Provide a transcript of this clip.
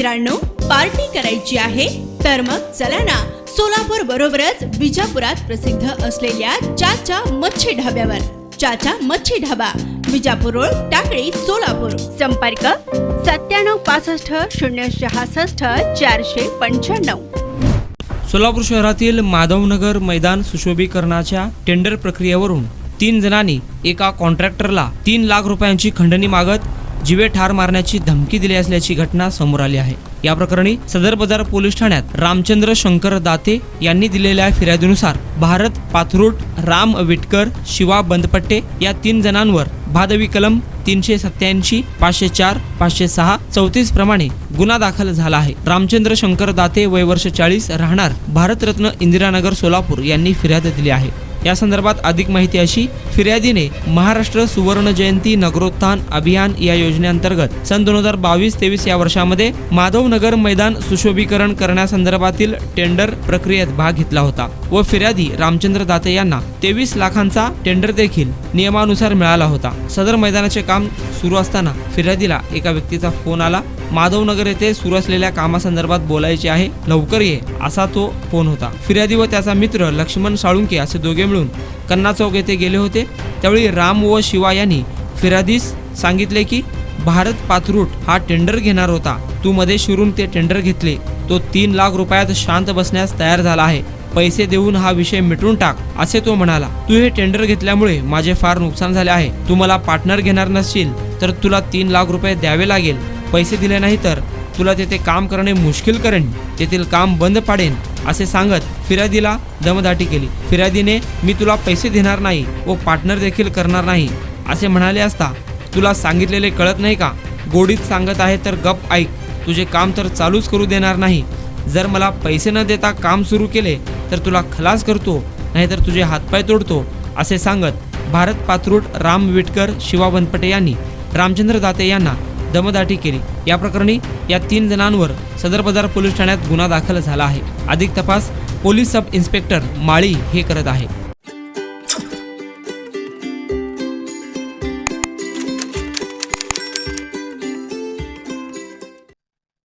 मित्रांनो, पार्टी करायची आहे तर मग चला ना, सोलापूर बरोबरच विजापुरात प्रसिद्ध असलेल्या चाचा मच्छी ढाब्यावर. चाचा मच्छी ढाबा, विजापूर रोड, टाकळी, सोलापूर. संपर्क 9765 066 495. सोलापूर शहरातील माधवनगर मैदान सुशोभीकरणाच्या टेंडर प्रक्रियेवरून 3 जणांनी एका कॉन्ट्रॅक्टरला 3 लाख रुपयांची खंडणी मागत जीवे ठार मारण्याची धमकी दिली असल्याची घटना समोर आली आहे. या प्रकरणी सदर बाजार पोलीस ठाण्यात रामचंद्र शंकर दाते यांनी दिलेल्या फिर्यादीनुसार भारत पाथरूट, राम विटकर, शिवा बंदपट्टे या 3 जणांवर भादवी कलम 387, 504, 506, 34 प्रमाणे गुन्हा दाखल झाला आहे. रामचंद्र शंकर दाते, वय वर्ष 40, राहणार भारतरत्न इंदिरानगर, सोलापूर यांनी फिर्याद दिली आहे. या संदर्भात अधिक माहिती अशी, फिर्यादीने महाराष्ट्र सुवर्ण जयंती नगरोत्थान अभियान या योजनेअंतर्गत सन 2022-23 या वर्षामध्ये माधवनगर मैदान सुशोभीकरण करण्यासंदर्भातील टेंडर प्रक्रियेत भाग घेतला होता व फिर्यादी रामचंद्र दाते यांना 23 लाखांचा टेंडर देखील नियमानुसार मिळाला होता. सदर मैदानाचे काम सुरू असताना फिर्यादीला एका व्यक्तीचा फोन आला. माधवनगर येथे सुरू असलेल्या कामासंदर्भात बोलायचे आहे, लवकर ये, असा तो फोन होता. फिर्यादी व त्याचा मित्र लक्ष्मण साळुंके असे दोघे मिळून कन्ना चौक येथे गेले होते. त्यावेळी राम व शिवा यांनी फिर्यादीस सांगितले की भारत पाथरूट हा टेंडर घेणार होता, तू मध्ये शिरून ते टेंडर घेतले, तो 3 लाख रुपयात शांत बसण्यास तयार झाला आहे, पैसे देऊन हा विषय मिटवून टाक, असे तो म्हणाला. तू हे टेंडर घेतल्यामुळे माझे फार नुकसान झाले आहे, तू मला पार्टनर घेणार नसशील तर तुला 3 लाख रुपये द्यावे लागेल, पैसे दिले नाही तर तुला तेथे काम करणे मुश्किल करेन, तेथील काम बंद पाडेन, असे सांगत फिर्यादीला दमदाटी केली. फिर्यादीने मी तुला पैसे देणार नाही व पार्टनर देखील करणार नाही असे म्हणाले असता, तुला सांगितलेले कळत नाही का, गोडीत सांगत आहे तर गप ऐक, तुझे काम तर चालूच करू देणार नाही, जर मला पैसे न देता काम सुरू केले तर तुला खलास करतो, नाहीतर तुझे हातपाय तोडतो, असे सांगत भारत पाथरूट, राम विटकर, शिवा बंदपटे यांनी रामचंद्र दाते यांना दमदाटी केली. या प्रकरणी या 3 जणांवर सदर बाजार पोलीस ठाण्यात गुन्हा दाखल झाला आहे. अधिक तपास पोलीस सब इन्स्पेक्टर माळी हे करत आहे.